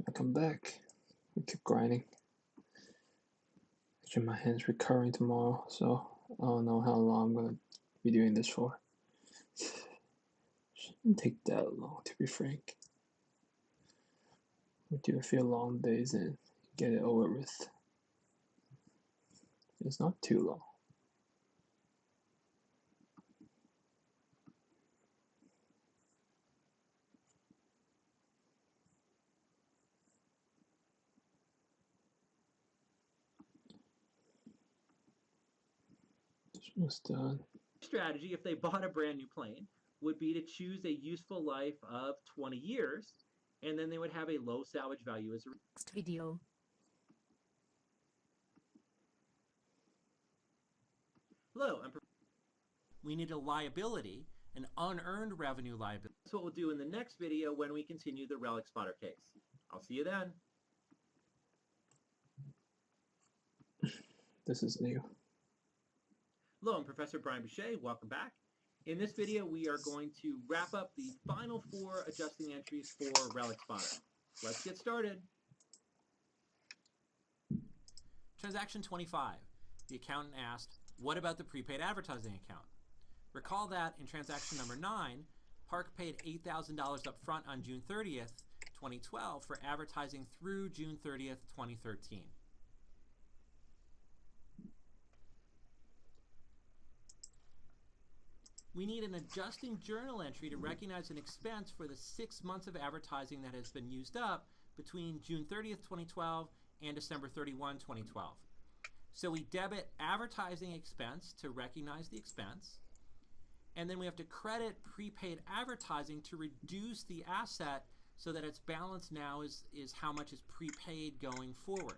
Welcome back. We keep grinding. Actually, my hand's recovering tomorrow, so I don't know how long I'm gonna be doing this for. Shouldn't take that long, to be frank. We'll do a few long days and get it over with. It's not too long. This one's done. Strategy, if they bought a brand new plane, would be to choose a useful life of 20 years, and then they would have a low salvage value as a Next video. Hello, we need a liability, an unearned revenue liability. That's what we'll do in the next video when we continue the relic spotter case. I'll see you then. This is new. Hello, I'm Professor Brian Boucher. Welcome back. In this video, we are going to wrap up the final 4 adjusting entries for relic spotter. Let's get started. Transaction 25. The accountant asked, what about the prepaid advertising account? Recall that in transaction number 9, Park paid $8,000 up front on June 30th, 2012 for advertising through June 30th, 2013. We need an adjusting journal entry to recognize an expense for the 6 months of advertising that has been used up between June 30th, 2012 and December 31, 2012. So we debit advertising expense to recognize the expense, and then we have to credit prepaid advertising to reduce the asset so that its balance now is how much is prepaid going forward.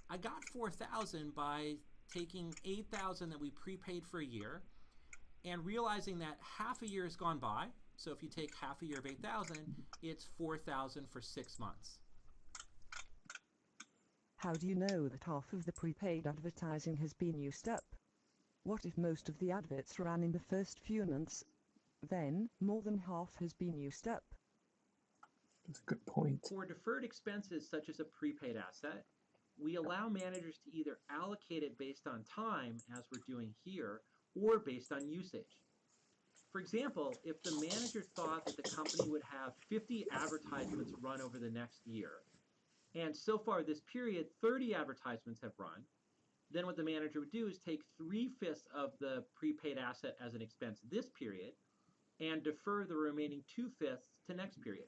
I got $4,000 by taking $8,000 that we prepaid for a year and realizing that half a year has gone by. So if you take half a year of $8,000, it's $4,000 for 6 months. How do you know that half of the prepaid advertising has been used up? What if most of the adverts ran in the first few months? Then, more than half has been used up. That's a good point. For deferred expenses such as a prepaid asset, we allow managers to either allocate it based on time, as we're doing here, or based on usage. For example, if the manager thought that the company would have 50 advertisements run over the next year, and so far this period 30 advertisements have run, then what the manager would do is take 3/5 of the prepaid asset as an expense this period and defer the remaining 2/5 to next period.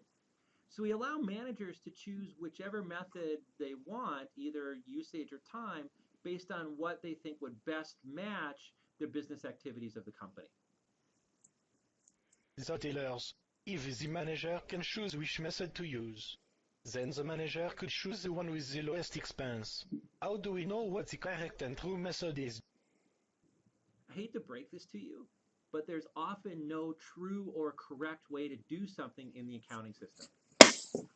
So we allow managers to choose whichever method they want, either usage or time, based on what they think would best match the business activities of the company. The retailers, if the manager can choose which method to use, then the manager could choose the one with the lowest expense. How do we know what the correct and true method is? I hate to break this to you, but there's often no true or correct way to do something in the accounting system.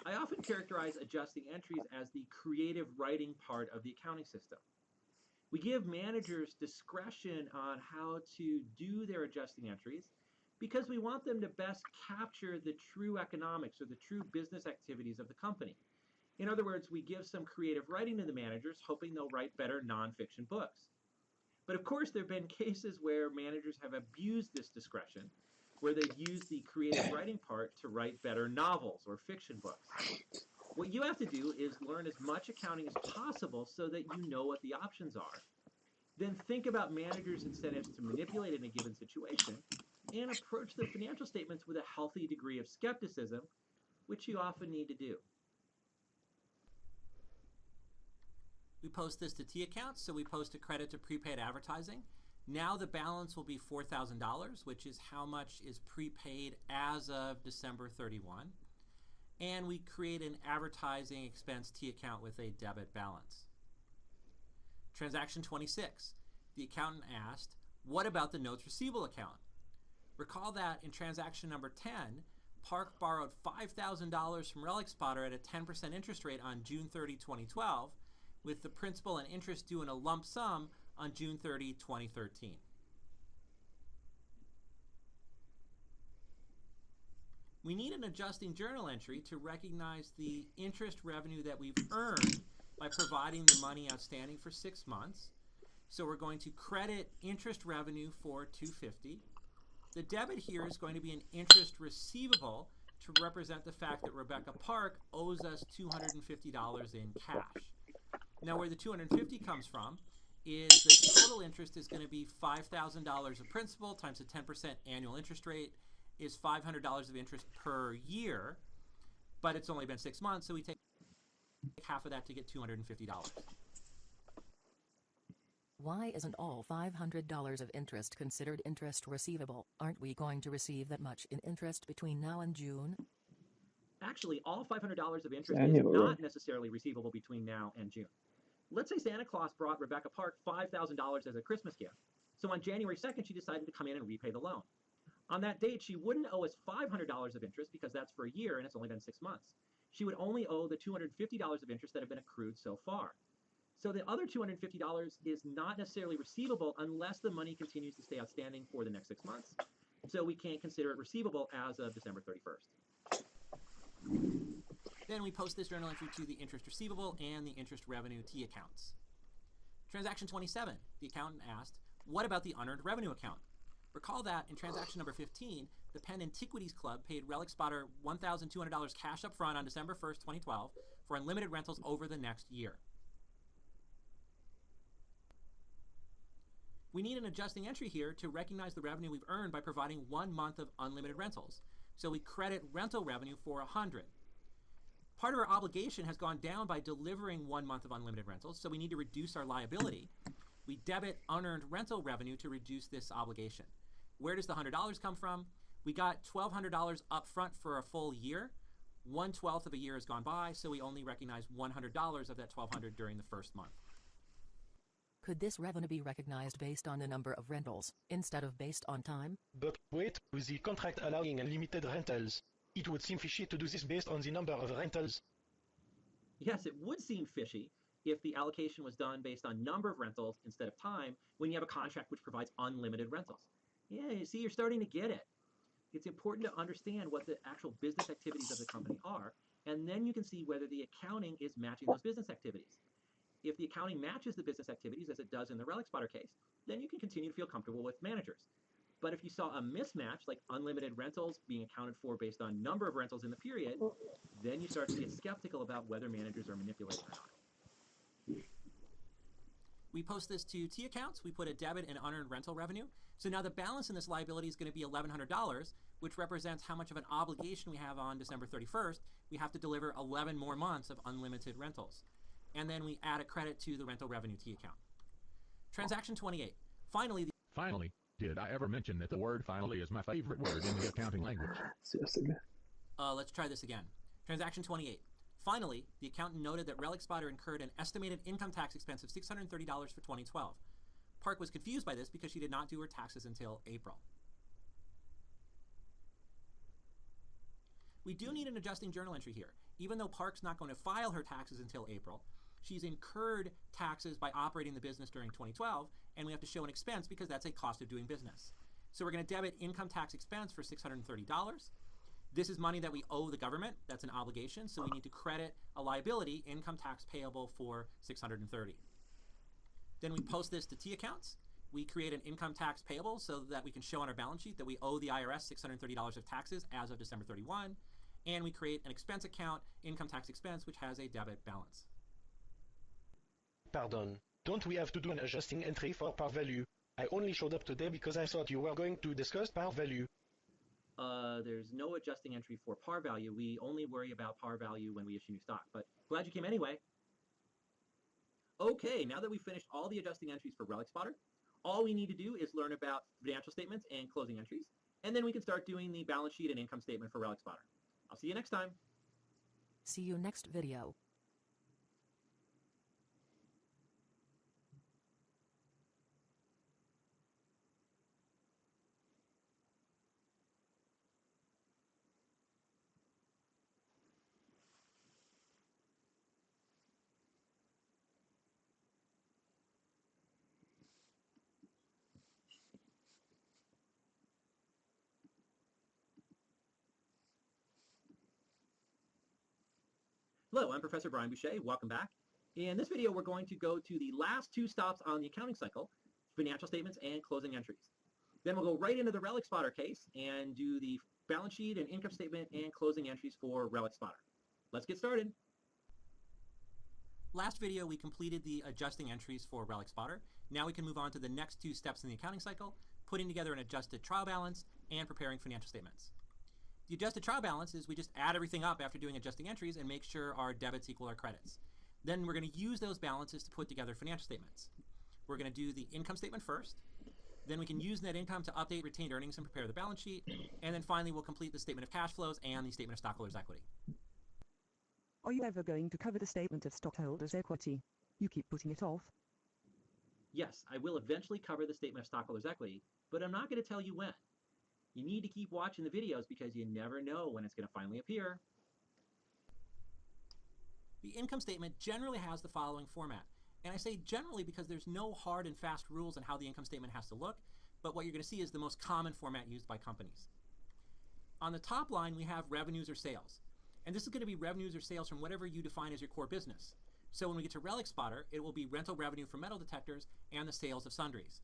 I often characterize adjusting entries as the creative writing part of the accounting system. We give managers discretion on how to do their adjusting entries because we want them to best capture the true economics or the true business activities of the company. In other words, we give some creative writing to the managers, hoping they'll write better nonfiction books. But of course, there have been cases where managers have abused this discretion, where they've used the creative writing part to write better novels or fiction books. What you have to do is learn as much accounting as possible so that you know what the options are. Then think about managers' incentives to manipulate in a given situation and approach the financial statements with a healthy degree of skepticism, which you often need to do. We post this to T accounts, so we post a credit to prepaid advertising. Now the balance will be $4,000, which is how much is prepaid as of December 31. And we create an advertising expense T account with a debit balance. Transaction 26. The accountant asked, what about the notes receivable account? Recall that in transaction number 10, Park borrowed $5,000 from Relic Spotter at a 10% interest rate on June 30, 2012, with the principal and interest due in a lump sum on June 30, 2013. We need an adjusting journal entry to recognize the interest revenue that we've earned by providing the money outstanding for 6 months. So we're going to credit interest revenue for $250. The debit here is going to be an interest receivable to represent the fact that Rebecca Park owes us $250 in cash. Now, where the $250 comes from is the total interest is going to be $5,000 of principal times a 10% annual interest rate is $500 of interest per year, but it's only been 6 months, so we take half of that to get $250. Why isn't all $500 of interest considered interest receivable? Aren't we going to receive that much in interest between now and June? Actually, all $500 of interest is Annual, not right? necessarily receivable between now and June. Let's say Santa Claus brought Rebecca Park $5,000 as a Christmas gift. So on January 2nd, she decided to come in and repay the loan. On that date, she wouldn't owe us $500 of interest because that's for a year and it's only been 6 months. She would only owe the $250 of interest that have been accrued so far. So the other $250 is not necessarily receivable unless the money continues to stay outstanding for the next 6 months. So we can't consider it receivable as of December 31st. Then we post this journal entry to the interest receivable and the interest revenue T accounts. Transaction 27, the accountant asked, what about the unearned revenue account? Recall that in transaction number 15, the Penn Antiquities Club paid Relic Spotter $1,200 cash up front on December 1st, 2012 for unlimited rentals over the next year. We need an adjusting entry here to recognize the revenue we've earned by providing 1 month of unlimited rentals. So we credit rental revenue for $100. Part of our obligation has gone down by delivering 1 month of unlimited rentals, so we need to reduce our liability. We debit unearned rental revenue to reduce this obligation. Where does the $100 come from? We got $1,200 up front for a full year. 1/12 of a year has gone by, so we only recognize $100 of that $1,200 during the first month. Could this revenue be recognized based on the number of rentals, instead of based on time? But wait, with the contract allowing unlimited rentals, it would seem fishy to do this based on the number of rentals. Yes, it would seem fishy if the allocation was done based on number of rentals instead of time when you have a contract which provides unlimited rentals. Yeah, you see, you're starting to get it. It's important to understand what the actual business activities of the company are, and then you can see whether the accounting is matching those business activities. If the accounting matches the business activities as it does in the Relic Spotter case, then you can continue to feel comfortable with managers. But if you saw a mismatch, like unlimited rentals being accounted for based on number of rentals in the period, then you start to get skeptical about whether managers are manipulating or not. We post this to T accounts. We put a debit and unearned rental revenue. So now the balance in this liability is going to be $1,100, which represents how much of an obligation we have on December 31st. We have to deliver 11 more months of unlimited rentals. And then we add a credit to the rental revenue T account. Transaction 28. Finally, did I ever mention that the word finally is my favorite word in the accounting language? Seriously. let's try this again. Transaction 28. Finally, the accountant noted that Relic Spotter incurred an estimated income tax expense of $630 for 2012. Park was confused by this because she did not do her taxes until April. We do need an adjusting journal entry here. Even though Park's not going to file her taxes until April, she's incurred taxes by operating the business during 2012, and we have to show an expense because that's a cost of doing business. So we're going to debit income tax expense for $630. This is money that we owe the government. That's an obligation, so we need to credit a liability, income tax payable for $630. Then we post this to T accounts. We create an income tax payable so that we can show on our balance sheet that we owe the IRS $630 of taxes as of December 31. And we create an expense account, income tax expense, which has a debit balance. Pardon, don't we have to do an adjusting entry for par value? I only showed up today because I thought you were going to discuss par value. There's no adjusting entry for par value. We only worry about par value when we issue new stock, but glad you came anyway. Okay, now that we've finished all the adjusting entries for Relic Spotter, all we need to do is learn about financial statements and closing entries, and then we can start doing the balance sheet and income statement for Relic Spotter. I'll see you next time. See you next video. Hello, I'm Professor Brian Boucher. Welcome back. In this video, we're going to go to the last two stops on the accounting cycle, financial statements and closing entries. Then we'll go right into the Relic Spotter case and do the balance sheet and income statement and closing entries for Relic Spotter. Let's get started. Last video, we completed the adjusting entries for Relic Spotter. Now we can move on to the next two steps in the accounting cycle, putting together an adjusted trial balance and preparing financial statements. The adjusted trial balance is we just add everything up after doing adjusting entries and make sure our debits equal our credits. Then we're going to use those balances to put together financial statements. We're going to do the income statement first. Then we can use net income to update retained earnings and prepare the balance sheet. And then finally, we'll complete the statement of cash flows and the statement of stockholders' equity. Are you ever going to cover the statement of stockholders' equity? You keep putting it off. Yes, I will eventually cover the statement of stockholders' equity, but I'm not going to tell you when. You need to keep watching the videos because you never know when it's going to finally appear. The income statement generally has the following format. And I say generally because there's no hard and fast rules on how the income statement has to look, but what you're going to see is the most common format used by companies. On the top line, we have revenues or sales. And this is going to be revenues or sales from whatever you define as your core business. So when we get to Relic Spotter, it will be rental revenue from metal detectors and the sales of sundries.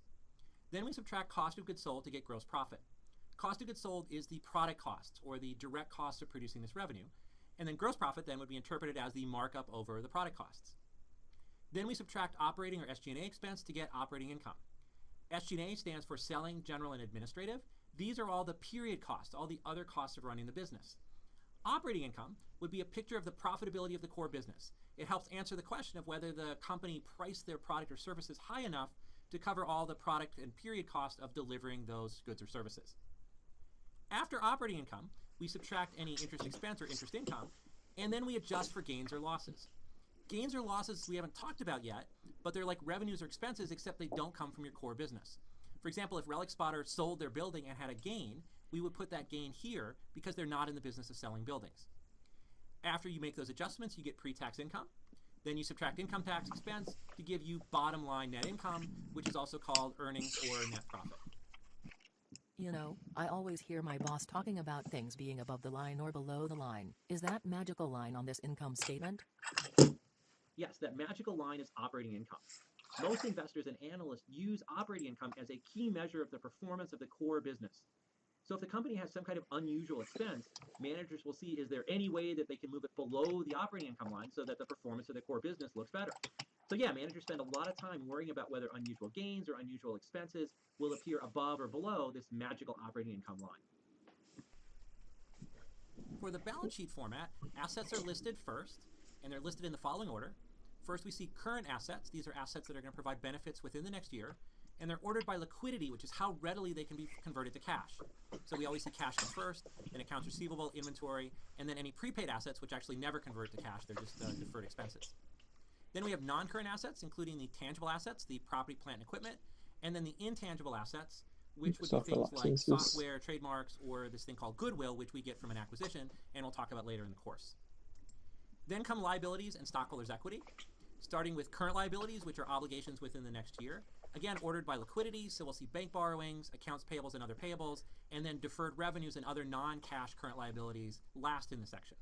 Then we subtract cost of goods sold to get gross profit. Cost of goods sold is the product costs, or the direct cost of producing this revenue. And then gross profit then would be interpreted as the markup over the product costs. Then we subtract operating or SG&A expense to get operating income. SG&A stands for selling, general, and administrative. These are all the period costs, all the other costs of running the business. Operating income would be a picture of the profitability of the core business. It helps answer the question of whether the company priced their product or services high enough to cover all the product and period cost of delivering those goods or services. After operating income, we subtract any interest expense or interest income, and then we adjust for gains or losses. Gains or losses we haven't talked about yet, but they're like revenues or expenses except they don't come from your core business. For example, if Relic Spotter sold their building and had a gain, we would put that gain here because they're not in the business of selling buildings. After you make those adjustments, you get pre-tax income. Then you subtract income tax expense to give you bottom line net income, which is also called earnings or net profit. You know, I always hear my boss talking about things being above the line or below the line. Is that magical line on this income statement? Yes, that magical line is operating income. Most investors and analysts use operating income as a key measure of the performance of the core business. So if the company has some kind of unusual expense, managers will see, is there any way that they can move it below the operating income line so that the performance of the core business looks better? So yeah, managers spend a lot of time worrying about whether unusual gains or unusual expenses will appear above or below this magical operating income line. For the balance sheet format, assets are listed first, and they're listed in the following order. First, we see current assets. These are assets that are going to provide benefits within the next year. And they're ordered by liquidity, which is how readily they can be converted to cash. So we always see cash come first, then accounts receivable, inventory, and then any prepaid assets, which actually never convert to cash. They're just deferred expenses. Then we have non-current assets, including the tangible assets, the property, plant, and equipment, and then the intangible assets, which would be things like software, trademarks, or this thing called goodwill, which we get from an acquisition, and we'll talk about later in the course. Then come liabilities and stockholders' equity, starting with current liabilities, which are obligations within the next year. Again, ordered by liquidity, so we'll see bank borrowings, accounts payables and other payables, and then deferred revenues and other non-cash current liabilities last in the section.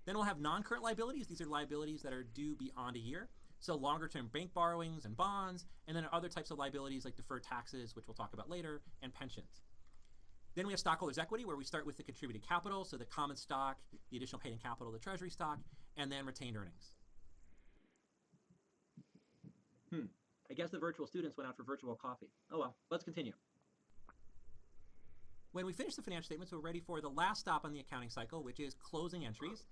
Then we'll have non-current liabilities. These are liabilities that are due beyond a year. So longer-term bank borrowings and bonds, and then other types of liabilities like deferred taxes, which we'll talk about later, and pensions. Then we have stockholders' equity, where we start with the contributed capital, so the common stock, the additional paid-in capital, the treasury stock, and then retained earnings. I guess the virtual students went out for virtual coffee. Oh well, let's continue. When we finish the financial statements, we're ready for the last stop on the accounting cycle, which is closing entries.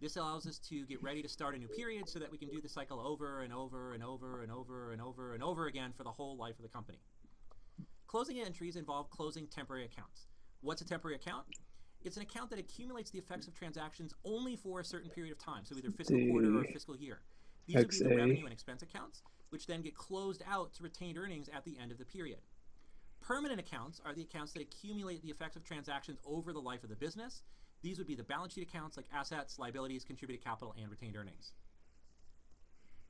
This allows us to get ready to start a new period so that we can do the cycle over and over and over and over and over and over again for the whole life of the company. Closing entries involve closing temporary accounts. What's a temporary account? It's an account that accumulates the effects of transactions only for a certain period of time, so either fiscal quarter or fiscal year. These would be the revenue and expense accounts, which then get closed out to retained earnings at the end of the period. Permanent accounts are the accounts that accumulate the effects of transactions over the life of the business. These would be the balance sheet accounts like assets, liabilities, contributed capital, and retained earnings.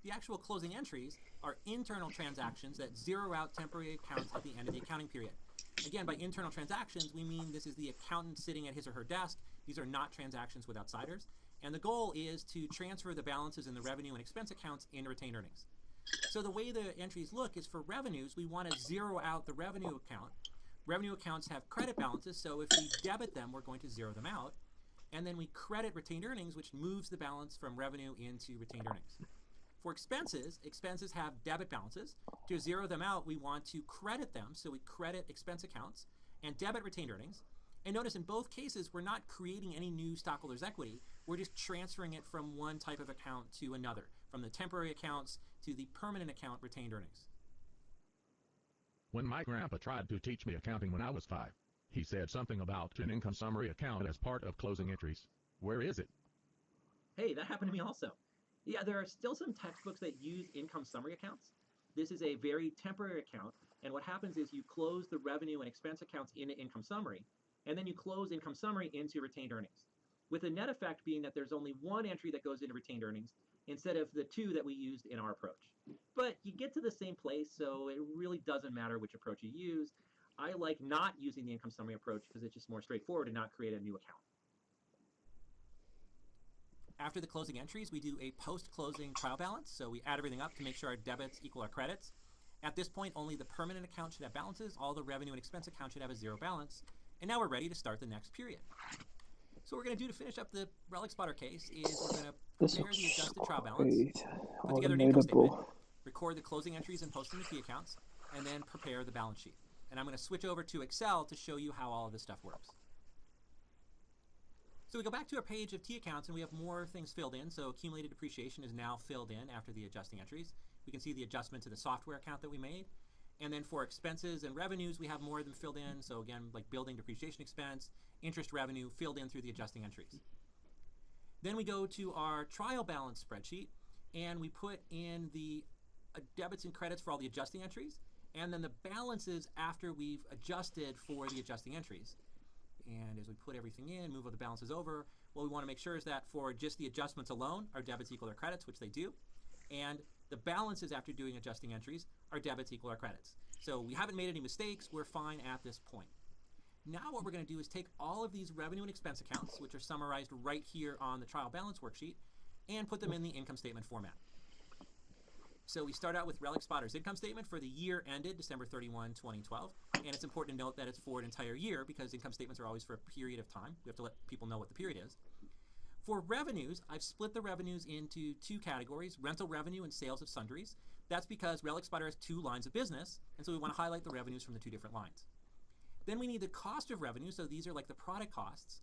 The actual closing entries are internal transactions that zero out temporary accounts at the end of the accounting period. Again, by internal transactions, we mean this is the accountant sitting at his or her desk. These are not transactions with outsiders. And the goal is to transfer the balances in the revenue and expense accounts into retained earnings. So the way the entries look is for revenues, we want to zero out the revenue account. Revenue accounts have credit balances, so if we debit them, we're going to zero them out. And then we credit retained earnings, which moves the balance from revenue into retained earnings. For expenses, expenses have debit balances. To zero them out, we want to credit them, so we credit expense accounts and debit retained earnings. And notice in both cases, we're not creating any new stockholders' equity. We're just transferring it from one type of account to another, from the temporary accounts to the permanent account retained earnings. When my grandpa tried to teach me accounting when I was 5, he said something about an income summary account as part of closing entries. Where is it? Hey, that happened to me also. Yeah, there are still some textbooks that use income summary accounts. This is a very temporary account, and what happens is you close the revenue and expense accounts into income summary, and then you close income summary into retained earnings, with the net effect being that there's only one entry that goes into retained earnings instead of the two that we used in our approach. But you get to the same place, so it really doesn't matter which approach you use. I like not using the income summary approach because it's just more straightforward and not create a new account. After the closing entries, we do a post-closing trial balance. So we add everything up to make sure our debits equal our credits. At this point, only the permanent account should have balances. All the revenue and expense account should have a zero balance. And now we're ready to start the next period. So what we're going to do to finish up the Relic Spotter case is we're going to This prepare the looks adjusted trial balance, great. put together an income statement, Automatable. record the closing entries and post them to key accounts, and then prepare the balance sheet. And I'm going to switch over to Excel to show you how all of this stuff works. So we go back to our page of T accounts and we have more things filled in. So accumulated depreciation is now filled in after the adjusting entries. We can see the adjustment to the software account that we made. And then for expenses and revenues, we have more of them filled in. So again, like building depreciation expense, interest revenue filled in through the adjusting entries. Then we go to our trial balance spreadsheet and we put in the debits and credits for all the adjusting entries, and then the balances after we've adjusted for the adjusting entries. And as we put everything in, move all the balances over, what we want to make sure is that for just the adjustments alone, our debits equal our credits, which they do. And the balances after doing adjusting entries, our debits equal our credits. So we haven't made any mistakes, we're fine at this point. Now what we're going to do is take all of these revenue and expense accounts, which are summarized right here on the trial balance worksheet, and put them in the income statement format. So we start out with Relic Spotter's income statement for the year ended December 31, 2012. And it's important to note that it's for an entire year because income statements are always for a period of time. We have to let people know what the period is. For revenues, I've split the revenues into two categories, rental revenue and sales of sundries. That's because Relic Spotter has two lines of business, and so we want to highlight the revenues from the two different lines. Then we need the cost of revenue, so these are like the product costs.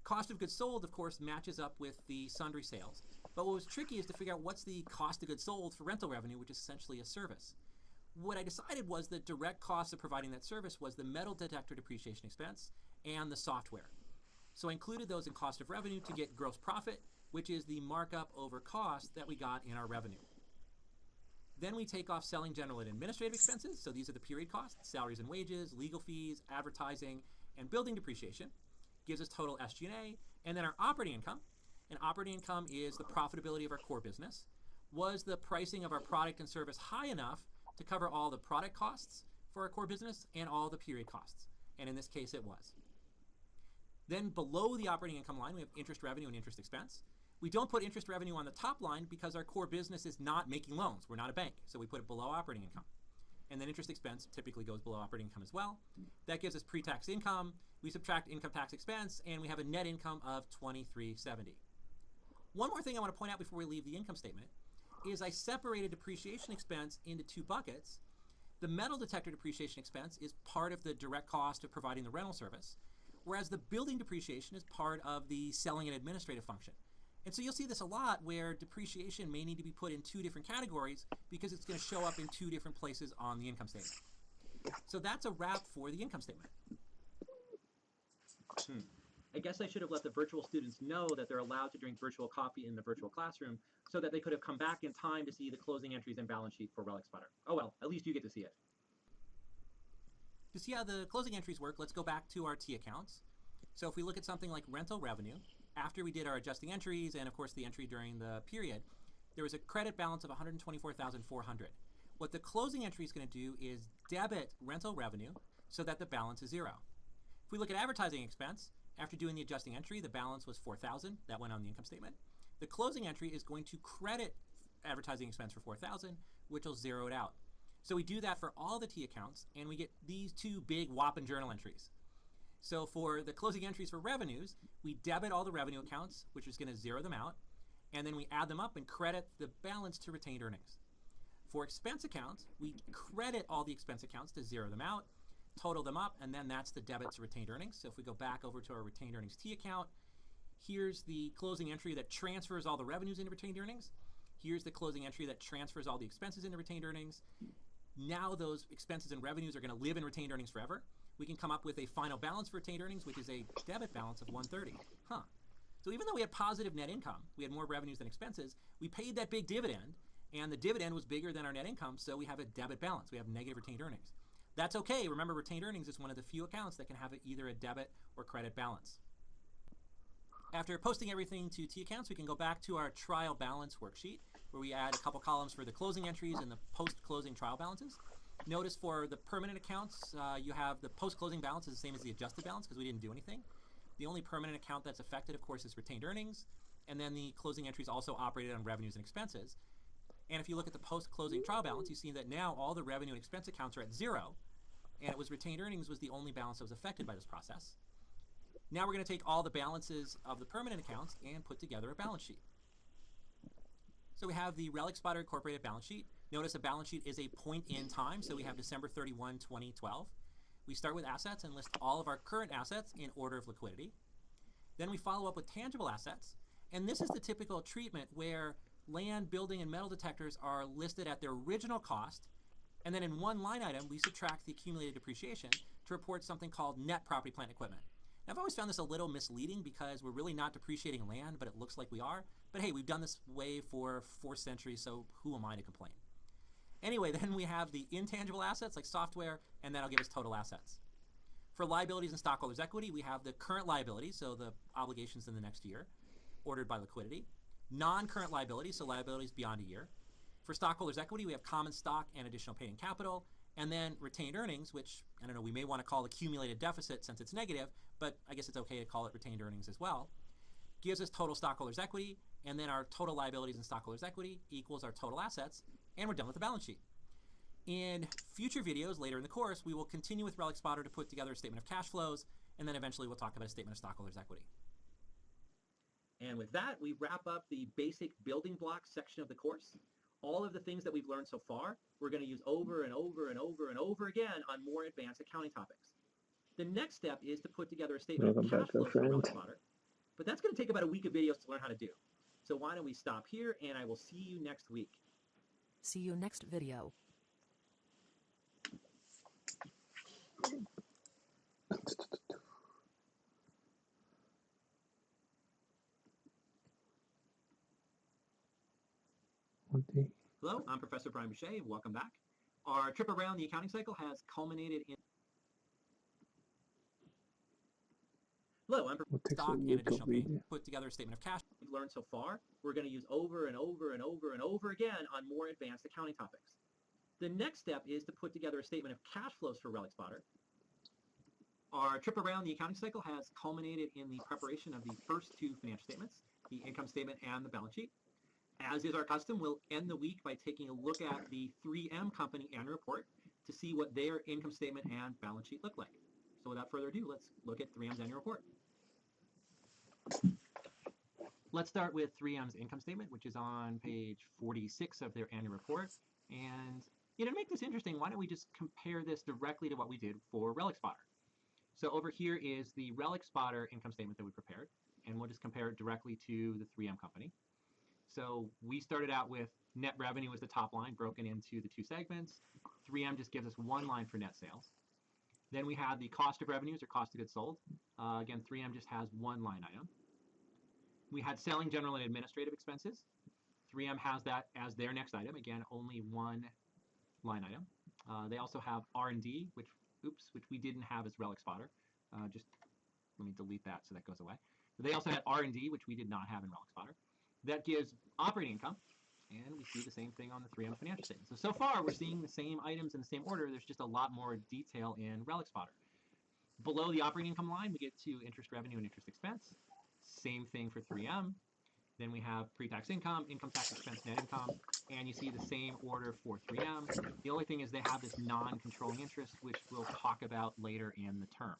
Cost of goods sold, of course, matches up with the sundry sales. But what was tricky is to figure out what's the cost of goods sold for rental revenue, which is essentially a service. What I decided was the direct cost of providing that service was the metal detector depreciation expense and the software. So I included those in cost of revenue to get gross profit, which is the markup over cost that we got in our revenue. Then we take off selling, general, and administrative expenses. So these are the period costs, salaries and wages, legal fees, advertising, and building depreciation. Gives us total SG&A. And then our operating income. And operating income is the profitability of our core business. Was the pricing of our product and service high enough to cover all the product costs for our core business and all the period costs? And in this case, it was. Then below the operating income line, we have interest revenue and interest expense. We don't put interest revenue on the top line because our core business is not making loans. We're not a bank, so we put it below operating income. And then interest expense typically goes below operating income as well. That gives us pre-tax income. We subtract income tax expense, and we have a net income of $23.70. One more thing I want to point out before we leave the income statement is I separated depreciation expense into two buckets. The metal detector depreciation expense is part of the direct cost of providing the rental service, whereas the building depreciation is part of the selling and administrative function. And so you'll see this a lot where depreciation may need to be put in two different categories because it's going to show up in two different places on the income statement. So that's a wrap for the income statement. I guess I should have let the virtual students know that they're allowed to drink virtual coffee in the virtual classroom so that they could have come back in time to see the closing entries and balance sheet for Relic Spotter. Oh well, at least you get to see it. To see how the closing entries work, let's go back to our T accounts. So if we look at something like rental revenue, after we did our adjusting entries and of course the entry during the period, there was a credit balance of $124,400. What the closing entry is going to do is debit rental revenue so that the balance is zero. If we look at advertising expense, After doing the adjusting entry, the balance was $4,000. That went on the income statement. The closing entry is going to credit advertising expense for $4,000, which will zero it out. So we do that for all the T accounts, and we get these two big whopping journal entries. So for the closing entries for revenues, we debit all the revenue accounts, which is going to zero them out, and then we add them up and credit the balance to retained earnings. For expense accounts, we credit all the expense accounts to zero them out, total them up, and then that's the debit to retained earnings. So if we go back over to our retained earnings T account, here's the closing entry that transfers all the revenues into retained earnings. Here's the closing entry that transfers all the expenses into retained earnings. Now those expenses and revenues are going to live in retained earnings forever. We can come up with a final balance for retained earnings, which is a debit balance of $130. So even though we had positive net income, we had more revenues than expenses, we paid that big dividend, and the dividend was bigger than our net income, so we have a debit balance. We have negative retained earnings. That's okay. Remember, retained earnings is one of the few accounts that can have either a debit or credit balance. After posting everything to T accounts, we can go back to our trial balance worksheet, where we add a couple columns for the closing entries and the post-closing trial balances. Notice for the permanent accounts, you have the post-closing balance is the same as the adjusted balance because we didn't do anything. The only permanent account that's affected, of course, is retained earnings, and then the closing entries also operated on revenues and expenses. And if you look at the post-closing trial balance, you see that now all the revenue and expense accounts are at zero, and it was retained earnings was the only balance that was affected by this process. Now we're going to take all the balances of the permanent accounts and put together a balance sheet. So we have the Relic Spotter Incorporated balance sheet. Notice a balance sheet is a point in time, so we have December 31, 2012. We start with assets and list all of our current assets in order of liquidity. Then we follow up with tangible assets, and this is the typical treatment where land, building, and metal detectors are listed at their original cost, and then in one line item we subtract the accumulated depreciation to report something called net property, plant, and equipment. Now, I've always found this a little misleading because we're really not depreciating land, but it looks like we are. But hey, we've done this way for 4 centuries, so who am I to complain? Anyway, then we have the intangible assets like software, and that'll give us total assets. For liabilities and stockholders' equity, we have the current liabilities, so the obligations in the next year, ordered by liquidity. Non-current liabilities, so liabilities beyond a year. For stockholders' equity, we have common stock and additional paid-in capital, and then retained earnings, which, I don't know, we may want to call accumulated deficit since it's negative, but I guess it's okay to call it retained earnings as well. Gives us total stockholders' equity, and then our total liabilities and stockholders' equity equals our total assets, and we're done with the balance sheet. In future videos later in the course, we will continue with Relic Spotter to put together a statement of cash flows, and then eventually we'll talk about a statement of stockholders' equity. And with that, we wrap up the basic building blocks section of the course. All of the things that we've learned so far, we're going to use over and over and over and over again on more advanced accounting topics. The next step is to put together a statement of cash flows for Relic Spotter, but that's going to take about a week of videos to learn how to do. So why don't we stop here, and I will see you next week. See you next video. Hello, I'm Professor Brian Boucher, and welcome back. Our trip around the accounting cycle has culminated in... Hello, I'm stock and additional pay. Put together a statement of cash we've learned so far. We're going to use over and over and over and over again on more advanced accounting topics. The next step is to put together a statement of cash flows for Relic Spotter. Our trip around the accounting cycle has culminated in the preparation of the first 2 financial statements, the income statement and the balance sheet. As is our custom, we'll end the week by taking a look at the 3M Company annual report to see what their income statement and balance sheet look like. So without further ado, let's look at 3M's annual report. Let's start with 3M's income statement, which is on page 46 of their annual report. And to make this interesting, why don't we just compare this directly to what we did for Relic Spotter? So over here is the Relic Spotter income statement that we prepared, and we'll just compare it directly to the 3M Company. So we started out with net revenue as the top line, broken into the 2 segments. 3M just gives us one line for net sales. Then we have the cost of revenues or cost of goods sold. Again, 3M just has one line item. We had selling, general, and administrative expenses. 3M has that as their next item. Again, only one line item. They also have R&D, which we didn't have as Relic Spotter. Just let me delete that so that goes away. They also had R&D, which we did not have in Relic Spotter. That gives operating income, and we see the same thing on the 3M financial statement. So far, we're seeing the same items in the same order. There's just a lot more detail in Relic Spotter. Below the operating income line, we get to interest revenue and interest expense. Same thing for 3M. Then we have pre-tax income, income tax expense, net income, and you see the same order for 3M. The only thing is they have this non-controlling interest, which we'll talk about later in the term.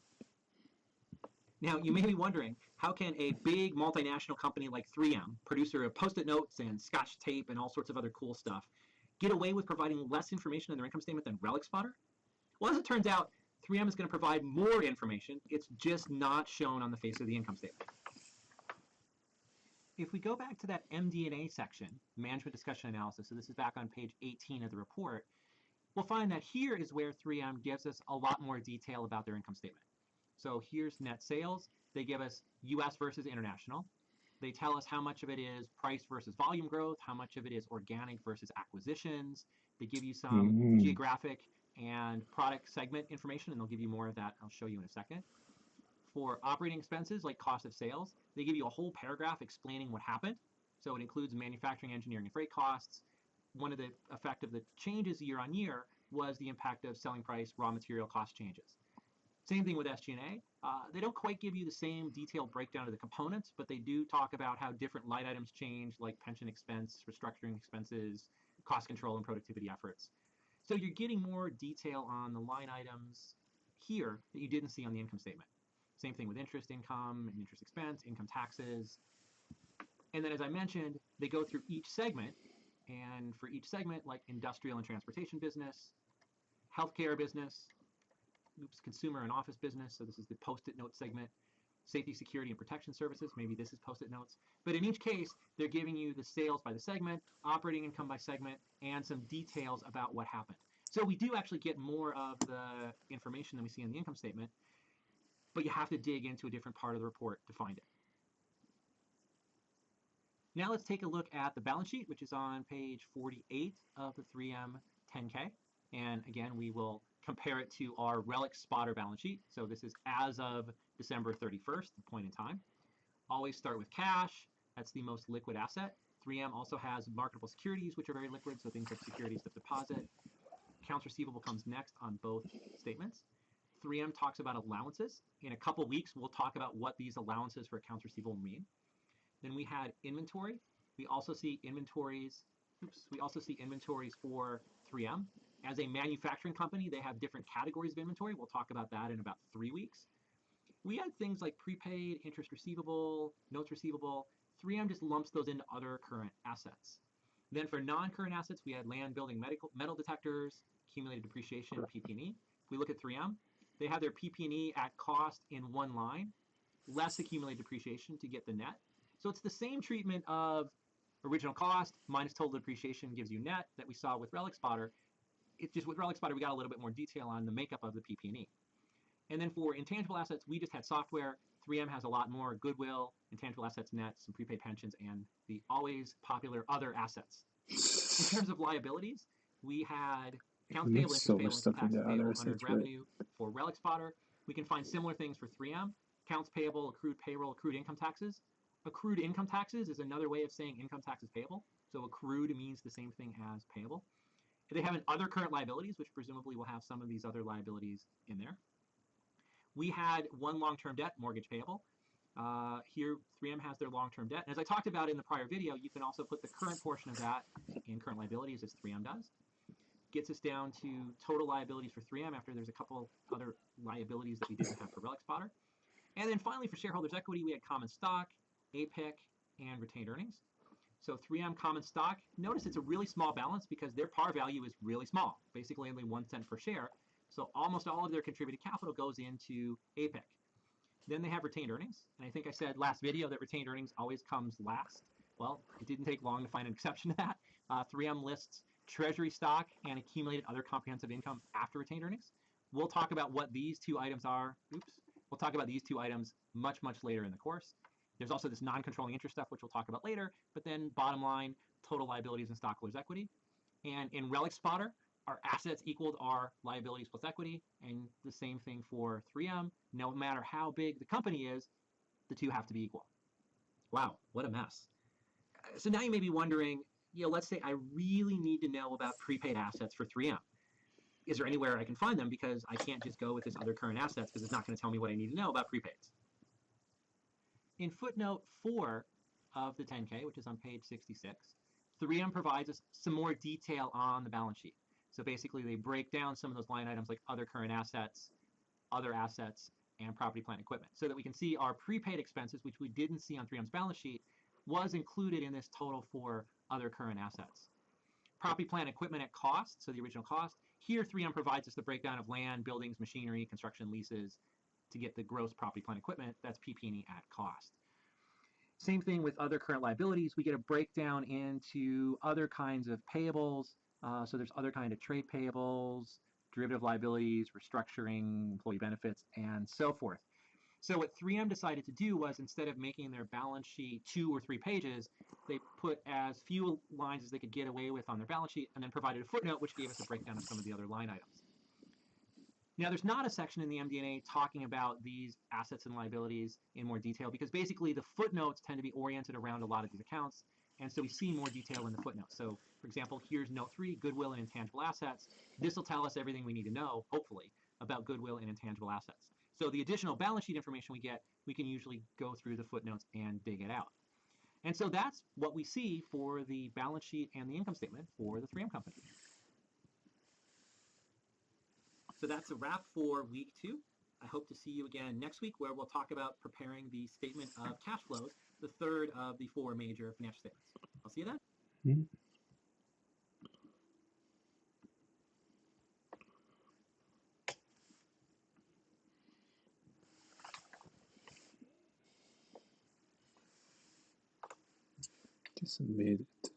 Now, you may be wondering, how can a big multinational company like 3M, producer of Post-it notes and Scotch tape and all sorts of other cool stuff, get away with providing less information in their income statement than Relic Spotter? Well, as it turns out, 3M is going to provide more information. It's just not shown on the face of the income statement. If we go back to that MD&A section, Management Discussion Analysis, so this is back on page 18 of the report, we'll find that here is where 3M gives us a lot more detail about their income statement. So here's net sales. They give us US versus international. They tell us how much of it is price versus volume growth, how much of it is organic versus acquisitions. They give you some geographic and product segment information, and they'll give you more of that. I'll show you in a second. For operating expenses like cost of sales, they give you a whole paragraph explaining what happened. So it includes manufacturing, engineering, and freight costs. One of the effect of the changes year on year was the impact of selling price, raw material cost changes. Same thing with SG&A. They don't quite give you the same detailed breakdown of the components, but they do talk about how different line items change, like pension expense, restructuring expenses, cost control, and productivity efforts. So you're getting more detail on the line items here that you didn't see on the income statement. Same thing with interest income and interest expense, income taxes. And then, as I mentioned, they go through each segment. And for each segment, like industrial and transportation business, healthcare business, consumer and office business, so this is the Post-it note segment, safety, security, and protection services, maybe this is Post-it notes. But in each case, they're giving you the sales by the segment, operating income by segment, and some details about what happened. So we do actually get more of the information than we see in the income statement, but you have to dig into a different part of the report to find it. Now let's take a look at the balance sheet, which is on page 48 of the 3M 10K. And again, we will compare it to our Relic Spotter balance sheet. So this is as of December 31st, the point in time. Always start with cash. That's the most liquid asset. 3M also has marketable securities, which are very liquid, so things like securities of deposit. Accounts receivable comes next on both statements. 3M talks about allowances. In a couple weeks, we'll talk about what these allowances for accounts receivable mean. Then we had inventory. We also see inventories. We also see inventories for 3M. As a manufacturing company, they have different categories of inventory. We'll talk about that in about 3 weeks. We had things like prepaid, interest receivable, notes receivable. 3M just lumps those into other current assets. Then for non-current assets, we had land, building, metal detectors, accumulated depreciation, PP&E. If we look at 3M, they have their PP&E at cost in one line, less accumulated depreciation to get the net. So it's the same treatment of original cost minus total depreciation gives you net that we saw with Relic Spotter. It's just with Relic Spotter, we got a little bit more detail on the makeup of the PP&E. And then for intangible assets, we just had software. 3M has a lot more: goodwill, intangible assets, net, some prepaid pensions, and the always popular other assets. In terms of liabilities, we had accounts payable, interest payable, income tax payable, unearned revenue for Relic Spotter. We can find similar things for 3M: accounts payable, accrued payroll, accrued income taxes. Accrued income taxes is another way of saying income taxes payable. So accrued means the same thing as payable. They have other current liabilities, which presumably will have some of these other liabilities in there. We had one long-term debt, mortgage payable. Here, 3M has their long-term debt. And as I talked about in the prior video, you can also put the current portion of that in current liabilities, as 3M does. Gets us down to total liabilities for 3M after there's a couple other liabilities that we didn't have for Relic Spotter. And then finally, for shareholders' equity, we had common stock, APIC, and retained earnings. So 3M common stock, notice it's a really small balance because their par value is really small, basically only 1 cent per share. So almost all of their contributed capital goes into APIC. Then they have retained earnings. And I think I said last video that retained earnings always comes last. Well, it didn't take long to find an exception to that. 3M lists treasury stock and accumulated other comprehensive income after retained earnings. We'll talk about what these two items are. We'll talk about these two items much, much later in the course. There's also this non-controlling interest stuff, which we'll talk about later. But then bottom line, total liabilities and stockholders' equity. And in Relic Spotter, our assets equaled our liabilities plus equity. And the same thing for 3M. No matter how big the company is, the two have to be equal. Wow, what a mess. So now you may be wondering, let's say I really need to know about prepaid assets for 3M. is there anywhere I can find them, because I can't just go with this other current assets because it's not going to tell me what I need to know about prepaids. In footnote 4 of the 10K, which is on page 66, 3M provides us some more detail on the balance sheet. So basically they break down some of those line items like other current assets, other assets, and property, plant, equipment, so that we can see our prepaid expenses, which we didn't see on 3M's balance sheet, was included in this total for other current assets. Property, plant, equipment at cost, so the original cost. Here 3M provides us the breakdown of land, buildings, machinery, construction, leases to get the gross property, plant, equipment. That's PP&E at cost. Same thing with other current liabilities. We get a breakdown into other kinds of payables. So there's other kind of trade payables, derivative liabilities, restructuring, employee benefits, and so forth. So what 3M decided to do was, instead of making their balance sheet 2 or 3 pages, they put as few lines as they could get away with on their balance sheet, and then provided a footnote which gave us a breakdown of some of the other line items. Now, there's not a section in the MD&A talking about these assets and liabilities in more detail, because basically the footnotes tend to be oriented around a lot of these accounts, and so we see more detail in the footnotes. So, for example, here's note 3, goodwill and intangible assets. This will tell us everything we need to know, hopefully, about goodwill and intangible assets. So the additional balance sheet information we get, we can usually go through the footnotes and dig it out. And so that's what we see for the balance sheet and the income statement for the 3M company. So that's a wrap for week 2. I hope to see you again next week, where we'll talk about preparing the statement of cash flows, the third of the 4 major financial statements. I'll see you then. Mm-hmm. Just submit it.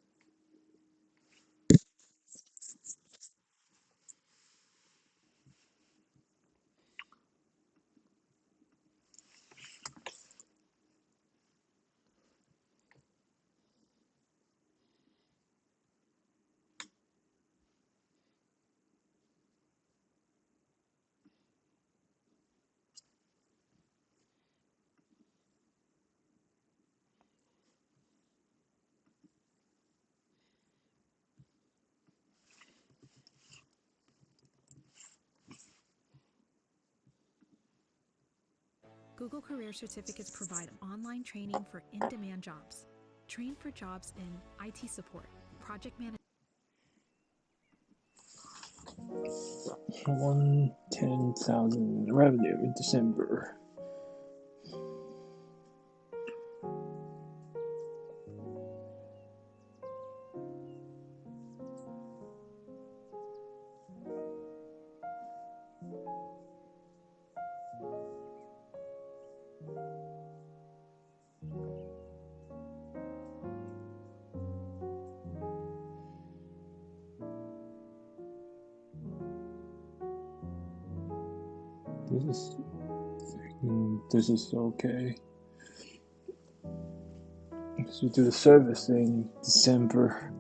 Google Career Certificates provide online training for in-demand jobs. Train for jobs in IT support, project management. 110,000 revenue in December. This is okay. Because we do the service in December.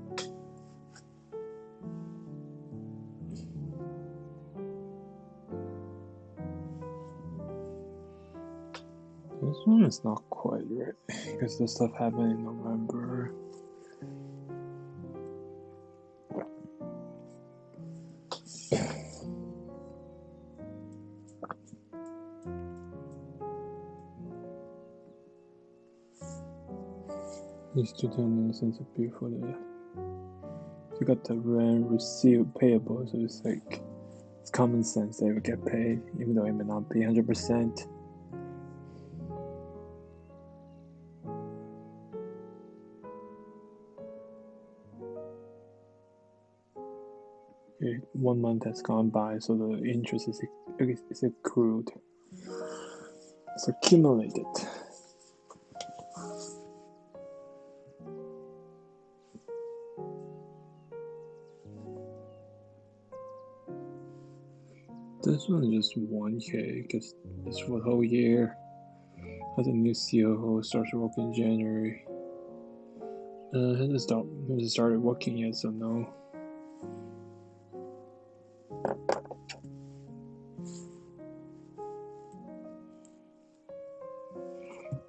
This one is not quite right, because this stuff happened in November. These 210 cents a bill for the. You got the rent received payable, so it's like it's common sense they will get paid, even though it may not be 100%. Okay, 1 month has gone by, so the interest is accrued. It's accumulated. This one is just 1K because it's for the whole year. Has a new COO, starts working in January. Hasn't started working yet, so no.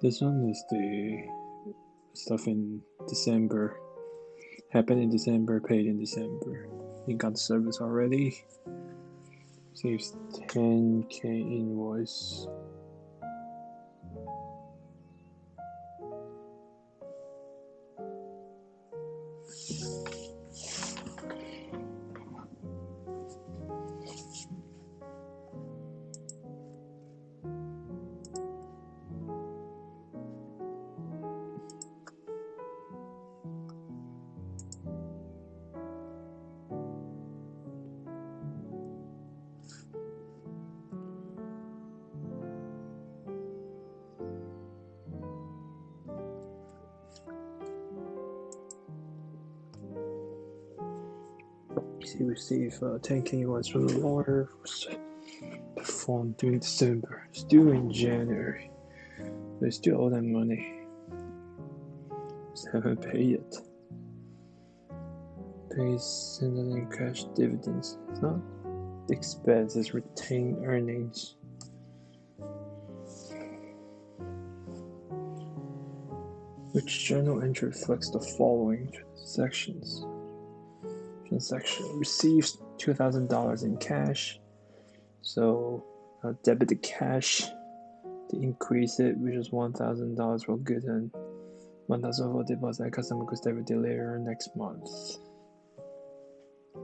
This one is the stuff in December. Happened in December, paid in December. You got the service already. Receives 10K invoice. He received 10K invoice from the lawyer. Performed during December. It's due in January. They still owe them money. Just haven't paid yet. Pays in cash dividends. It's not expense, it's retained earnings. Which journal entry reflects the following transactions? Transaction receives $2,000 in cash. So debit the cash to increase it, which is $1,000 for goods and $1,000 for deposit. Customer could debit it later next month.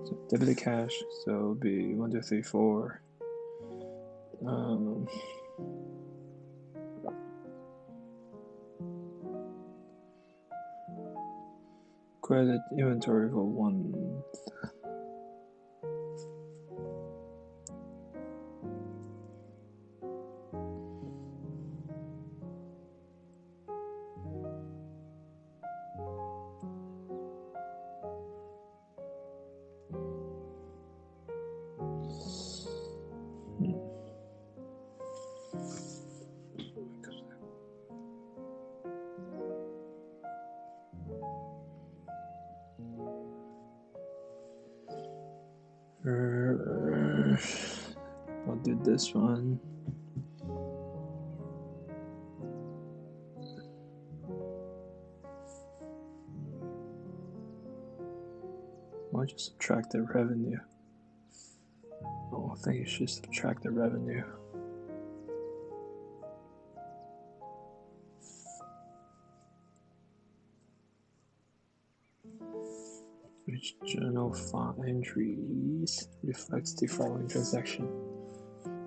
So debit the cash, so it'll be 1, 2, 3, 4. Credit inventory for 1 month. I'll do this one. I'll just subtract the revenue. Oh, I think you should subtract the revenue. Which journal file entries reflects the following transaction?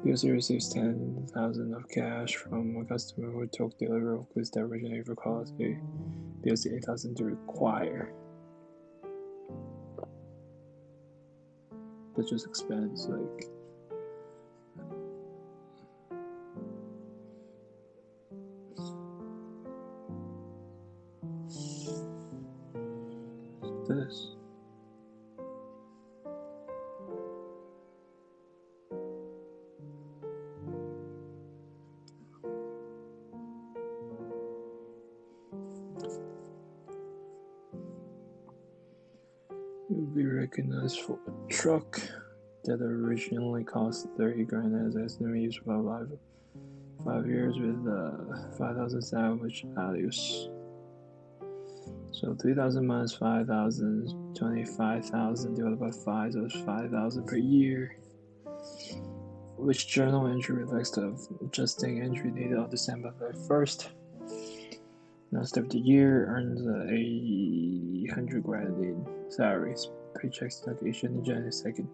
User receives 10,000 of cash from a customer who took delivery of goods that originated for quality. Bills the 8,000 to require. That just expands like. This. It will be recognized for a truck that originally cost 30 grand as estimated useful life of 5 years with 5,000 salvage values. So 3,000 minus 5,000, 25,000 divided by 5, so it's 5,000 per year. Which journal entry reflects the adjusting entry dated on December 31st? Now step of the year earns 800 grand in salaries. Paychecks not issued in January 2nd.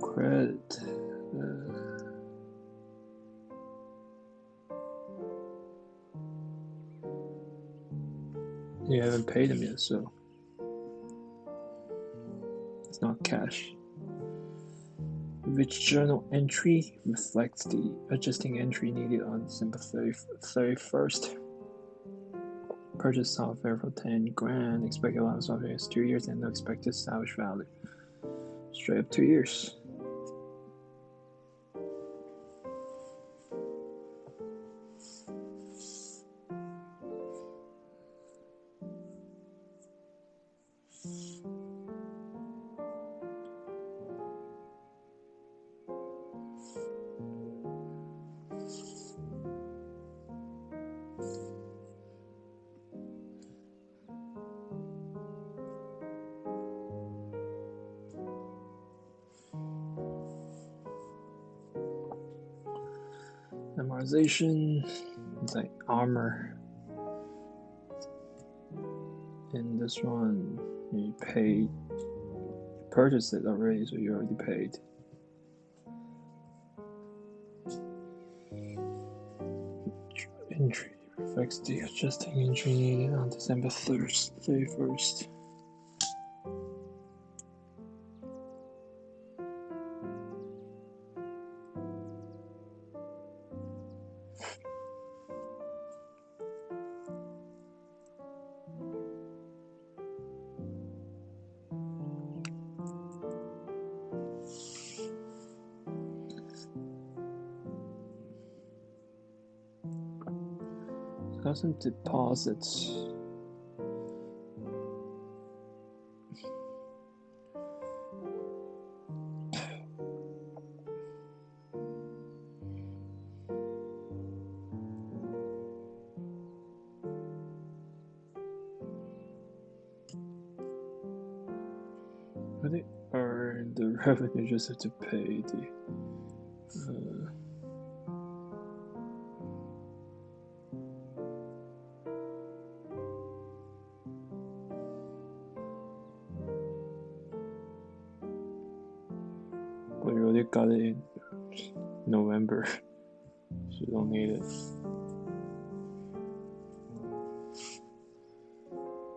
Credit. You haven't paid them yet, so it's not cash. Which journal entry reflects the adjusting entry needed on December 31st? Purchase software for 10 grand. Expected life software is 2 years and no expected salvage value. Straight up 2 years. Memorization, it's like armor. And this one, you paid, you purchased it already, so you already paid. Entry reflects the adjusting entry on December 31st. Got some deposits. But they earn the revenue, just have to pay the we already got it in November, so you don't need it.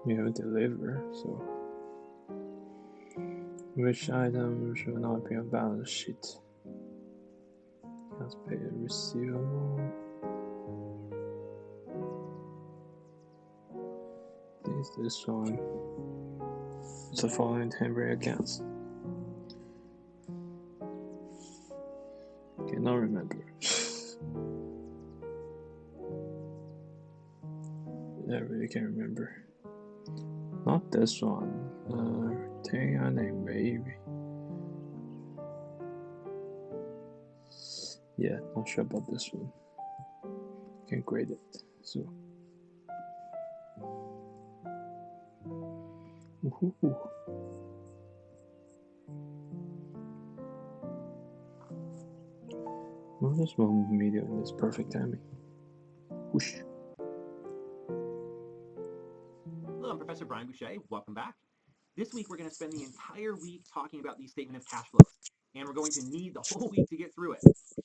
You haven't delivered, so which item should not be on balance sheet? Accounts payable receivable. This one. It's the following temporary accounts. Cannot remember. I really can't remember. Not this one. Retain your name, baby. Yeah, not sure about this one. Can't grade it. So. Woohoo. Well, this one medium is perfect timing. Whoosh. Hello, I'm Professor Brian Boucher. Welcome back. This week, we're going to spend the entire week talking about the statement of cash flows, and we're going to need the whole week to get through it.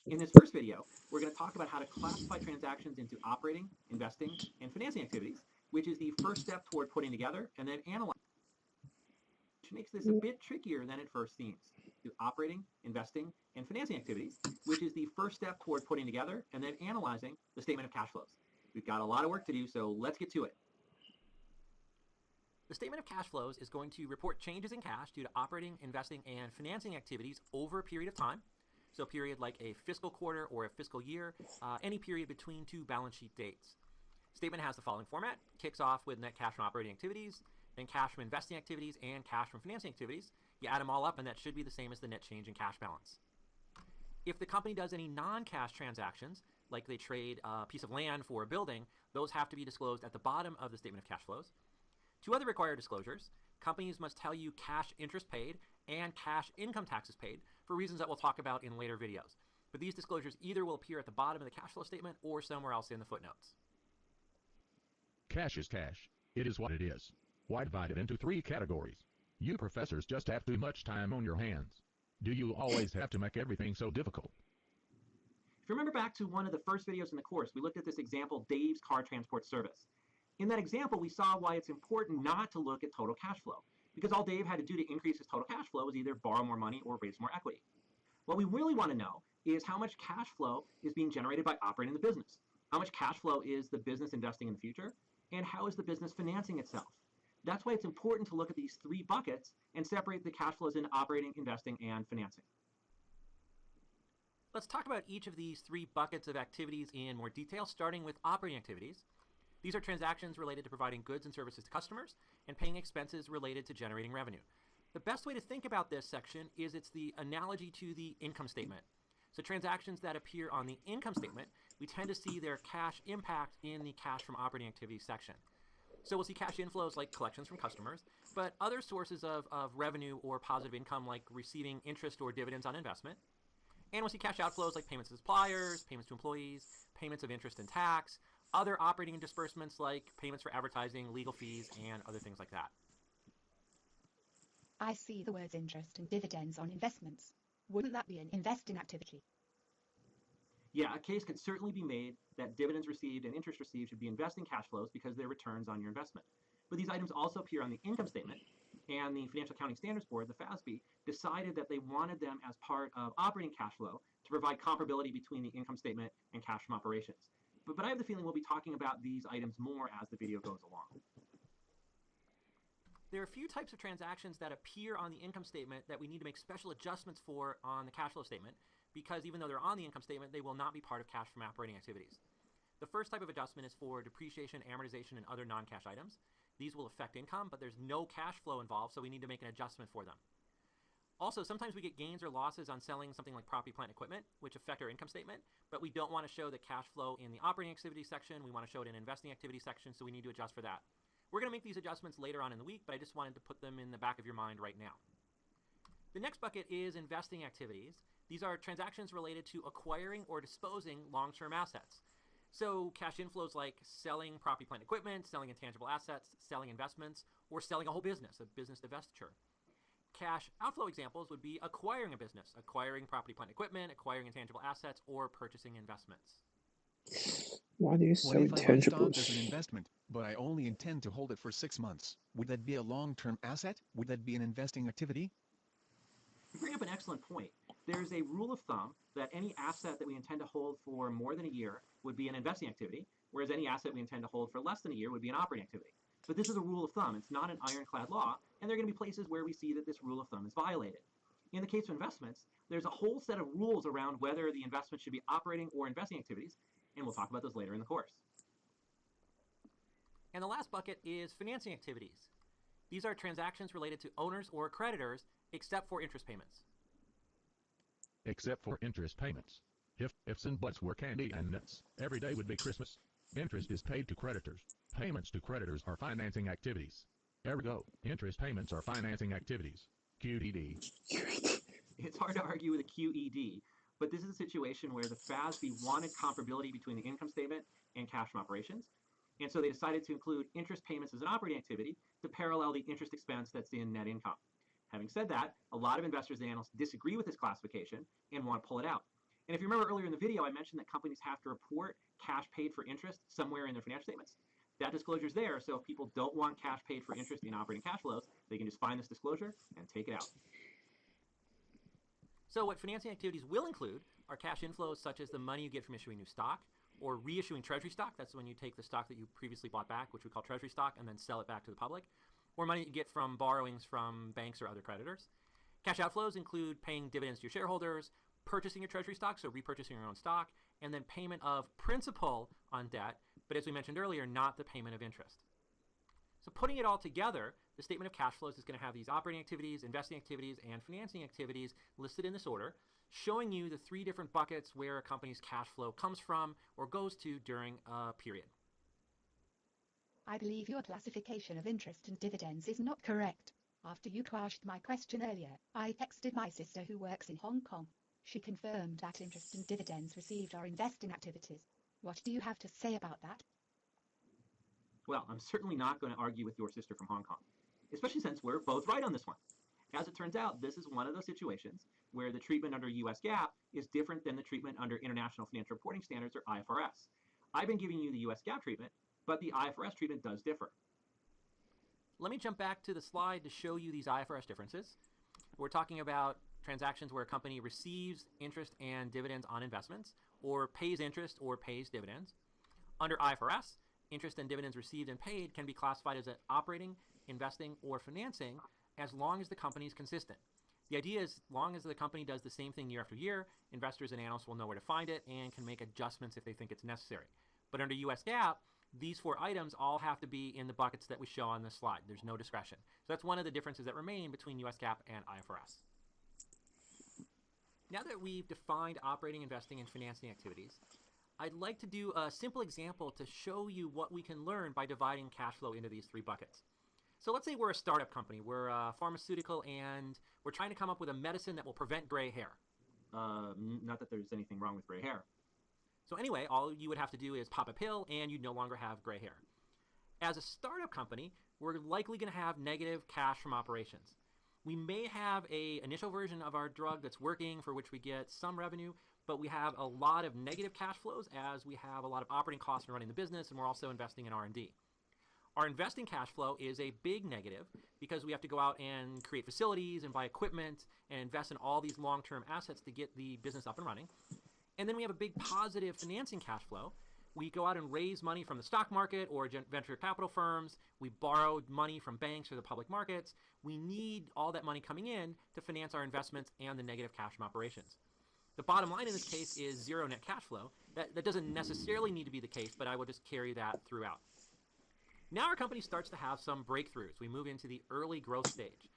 In this first video, we're going to talk about how to classify transactions into operating, investing, and financing activities, which is the first step toward putting together and then analyzing, which makes this a bit trickier than it first seems. To operating, investing, and financing activities, which is the first step toward putting together and then analyzing the statement of cash flows. We've got a lot of work to do, so let's get to it. The statement of cash flows is going to report changes in cash due to operating, investing, and financing activities over a period of time. So a period like a fiscal quarter or a fiscal year, any period between two balance sheet dates. Statement has the following format. Kicks off with net cash from operating activities, then cash from investing activities, and cash from financing activities. You add them all up, and that should be the same as the net change in cash balance. If the company does any non-cash transactions, like they trade a piece of land for a building, those have to be disclosed at the bottom of the statement of cash flows. Two other required disclosures. Companies must tell you cash interest paid and cash income taxes paid for reasons that we'll talk about in later videos. But these disclosures either will appear at the bottom of the cash flow statement or somewhere else in the footnotes. Cash is cash. It is what it is. Why divide it into three categories? You professors just have too much time on your hands. Do you always have to make everything so difficult? If you remember back to one of the first videos in the course, we looked at this example, Dave's car transport service. In that example, we saw why it's important not to look at total cash flow, because all Dave had to do to increase his total cash flow was either borrow more money or raise more equity. What we really want to know is how much cash flow is being generated by operating the business. How much cash flow is the business investing in the future? And how is the business financing itself? That's why it's important to look at these three buckets and separate the cash flows into operating, investing, and financing. Let's talk about each of these three buckets of activities in more detail, starting with operating activities. These are transactions related to providing goods and services to customers and paying expenses related to generating revenue. The best way to think about this section is it's the analogy to the income statement. So transactions that appear on the income statement, we tend to see their cash impact in the cash from operating activities section. So we'll see cash inflows like collections from customers, but other sources of revenue or positive income like receiving interest or dividends on investment. And we'll see cash outflows like payments to suppliers, payments to employees, payments of interest and tax, other operating disbursements like payments for advertising, legal fees, and other things like that. I see the words interest and dividends on investments. Wouldn't that be an investing activity? Yeah, a case can certainly be made that dividends received and interest received should be investing cash flows because they're returns on your investment. But these items also appear on the income statement, and the Financial Accounting Standards Board, the FASB, decided that they wanted them as part of operating cash flow to provide comparability between the income statement and cash from operations. But I have the feeling we'll be talking about these items more as the video goes along. There are a few types of transactions that appear on the income statement that we need to make special adjustments for on the cash flow statement, because even though they're on the income statement, they will not be part of cash from operating activities. The first type of adjustment is for depreciation, amortization, and other non-cash items. These will affect income, but there's no cash flow involved, so we need to make an adjustment for them. Also, sometimes we get gains or losses on selling something like property, plant, and equipment, which affect our income statement, but we don't want to show the cash flow in the operating activity section. We want to show it in investing activity section, so we need to adjust for that. We're going to make these adjustments later on in the week, but I just wanted to put them in the back of your mind right now. The next bucket is investing activities. These are transactions related to acquiring or disposing long-term assets. So cash inflows like selling property, plant, equipment, selling intangible assets, selling investments, or selling a whole business, a business divestiture. Cash outflow examples would be acquiring a business, acquiring property, plant, equipment, acquiring intangible assets, or purchasing investments. Why do you What sell if I buy stock as an intangibles? investment, but I only intend to hold it for 6 months? Would that be a long-term asset? Would that be an investing activity? You bring up an excellent point. There's a rule of thumb that any asset that we intend to hold for more than a year would be an investing activity, whereas any asset we intend to hold for less than a year would be an operating activity. But this is a rule of thumb. It's not an ironclad law, and there are going to be places where we see that this rule of thumb is violated. In the case of investments, there's a whole set of rules around whether the investment should be operating or investing activities, and we'll talk about those later in the course. And the last bucket is financing activities. These are transactions related to owners or creditors, except for interest payments. Except for interest payments. If ifs and buts were candy and nuts, every day would be Christmas. Interest is paid to creditors. Payments to creditors are financing activities. Ergo, interest payments are financing activities. QED. It's hard to argue with a QED, but this is a situation where the FASB wanted comparability between the income statement and cash from operations, and so they decided to include interest payments as an operating activity to parallel the interest expense that's in net income. Having said that, a lot of investors and analysts disagree with this classification and want to pull it out. And if you remember earlier in the video, I mentioned that companies have to report cash paid for interest somewhere in their financial statements. That disclosure is there, so if people don't want cash paid for interest in operating cash flows, they can just find this disclosure and take it out. So what financing activities will include are cash inflows such as the money you get from issuing new stock or reissuing treasury stock. That's when you take the stock that you previously bought back, which we call treasury stock, and then sell it back to the public, or money you get from borrowings from banks or other creditors. Cash outflows include paying dividends to your shareholders, purchasing your treasury stock, so repurchasing your own stock, and then payment of principal on debt, but as we mentioned earlier, not the payment of interest. So putting it all together, the statement of cash flows is going to have these operating activities, investing activities, and financing activities listed in this order, showing you the 3 different buckets where a company's cash flow comes from or goes to during a period. I believe your classification of interest and dividends is not correct. After you quashed my question earlier, I texted my sister who works in Hong Kong. She confirmed that interest and dividends received are investing activities. What do you have to say about that? Well, I'm certainly not going to argue with your sister from Hong Kong, especially since we're both right on this one. As it turns out, this is one of those situations where the treatment under US GAAP is different than the treatment under International Financial Reporting Standards, or IFRS. I've been giving you the US GAAP treatment, but the IFRS treatment does differ. Let me jump back to the slide to show you these IFRS differences. We're talking about transactions where a company receives interest and dividends on investments, or pays interest or pays dividends. Under IFRS, interest and dividends received and paid can be classified as an operating, investing, or financing as long as the company is consistent. The idea is, as long as the company does the same thing year after year, investors and analysts will know where to find it and can make adjustments if they think it's necessary. But under US GAAP, these 4 items all have to be in the buckets that we show on this slide. There's no discretion. So that's one of the differences that remain between US GAAP and IFRS. Now that we've defined operating, investing, and financing activities, I'd like to do a simple example to show you what we can learn by dividing cash flow into these 3 buckets. So let's say we're a startup company. We're a pharmaceutical and we're trying to come up with a medicine that will prevent gray hair. Not that there's anything wrong with gray hair. So anyway, all you would have to do is pop a pill and you'd no longer have gray hair. As a startup company, we're likely going to have negative cash from operations. We may have an initial version of our drug that's working for which we get some revenue, but we have a lot of negative cash flows as we have a lot of operating costs in running the business, and we're also investing in R&D. Our investing cash flow is a big negative because we have to go out and create facilities and buy equipment and invest in all these long-term assets to get the business up and running. And then we have a big positive financing cash flow. We go out and raise money from the stock market or venture capital firms. We borrow money from banks or the public markets. We need all that money coming in to finance our investments and the negative cash from operations. The bottom line in this case is zero net cash flow. That doesn't necessarily need to be the case, but I will just carry that throughout. Now our company starts to have some breakthroughs. We move into the early growth stage.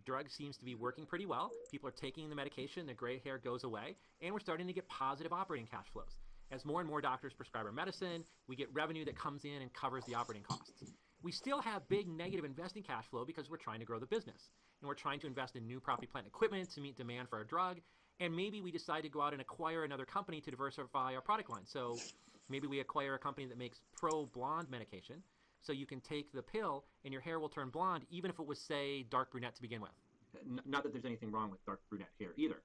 Drug seems to be working pretty well. People are taking the medication, the gray hair goes away, and we're starting to get positive operating cash flows. As more and more doctors prescribe our medicine, we get revenue that comes in and covers the operating costs. We still have big negative investing cash flow because we're trying to grow the business. And we're trying to invest in new property, plant, and equipment to meet demand for our drug. And maybe we decide to go out and acquire another company to diversify our product line. So maybe we acquire a company that makes pro-blonde medication. So you can take the pill and your hair will turn blonde, even if it was, say, dark brunette to begin with. Not that there's anything wrong with dark brunette hair either.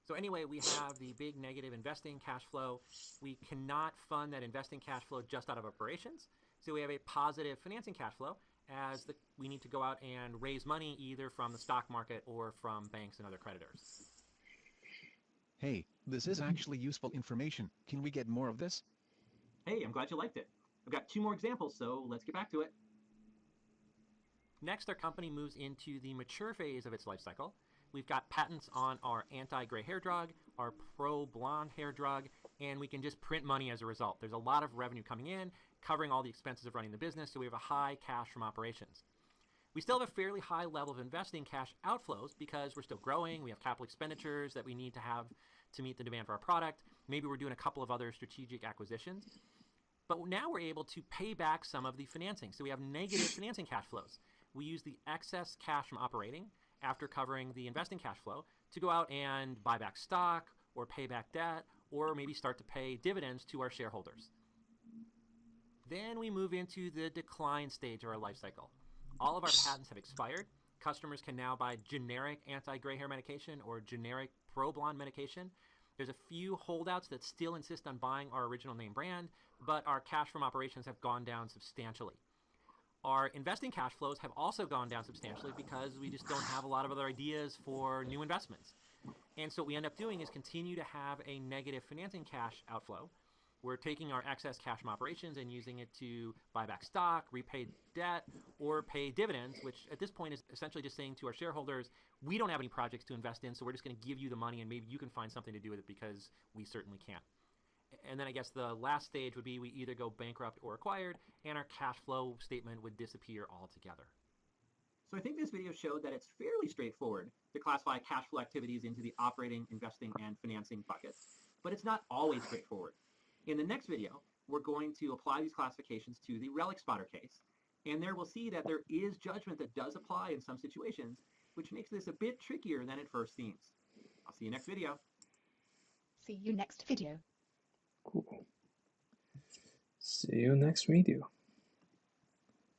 So anyway, we have the big negative investing cash flow. We cannot fund that investing cash flow just out of operations. So we have a positive financing cash flow as we need to go out and raise money either from the stock market or from banks and other creditors. Hey, this is actually useful information. Can we get more of this? Hey, I'm glad you liked it. I've got 2 more examples, so let's get back to it. Next, our company moves into the mature phase of its life cycle. We've got patents on our anti-gray hair drug, our pro-blonde hair drug, and we can just print money as a result. There's a lot of revenue coming in, covering all the expenses of running the business, so we have a high cash from operations. We still have a fairly high level of investing cash outflows because we're still growing. We have capital expenditures that we need to have to meet the demand for our product. Maybe we're doing a couple of other strategic acquisitions. But now we're able to pay back some of the financing. So we have negative financing cash flows. We use the excess cash from operating after covering the investing cash flow to go out and buy back stock or pay back debt or maybe start to pay dividends to our shareholders. Then we move into the decline stage of our life cycle. All of our patents have expired. Customers can now buy generic anti-gray hair medication or generic pro-blonde medication. There's a few holdouts that still insist on buying our original name brand, but our cash from operations have gone down substantially. Our investing cash flows have also gone down substantially because we just don't have a lot of other ideas for new investments. And so what we end up doing is continue to have a negative financing cash outflow. We're taking our excess cash from operations and using it to buy back stock, repay debt, or pay dividends, which at this point is essentially just saying to our shareholders, we don't have any projects to invest in, so we're just going to give you the money and maybe you can find something to do with it because we certainly can't. And then I guess the last stage would be we either go bankrupt or acquired, and our cash flow statement would disappear altogether. So I think this video showed that it's fairly straightforward to classify cash flow activities into the operating, investing, and financing buckets, but it's not always straightforward. In the next video, we're going to apply these classifications to the relic spotter case, and there we'll see that there is judgment that does apply in some situations, which makes this a bit trickier than it first seems. I'll see you next video. See you next video. Cool. See you next video.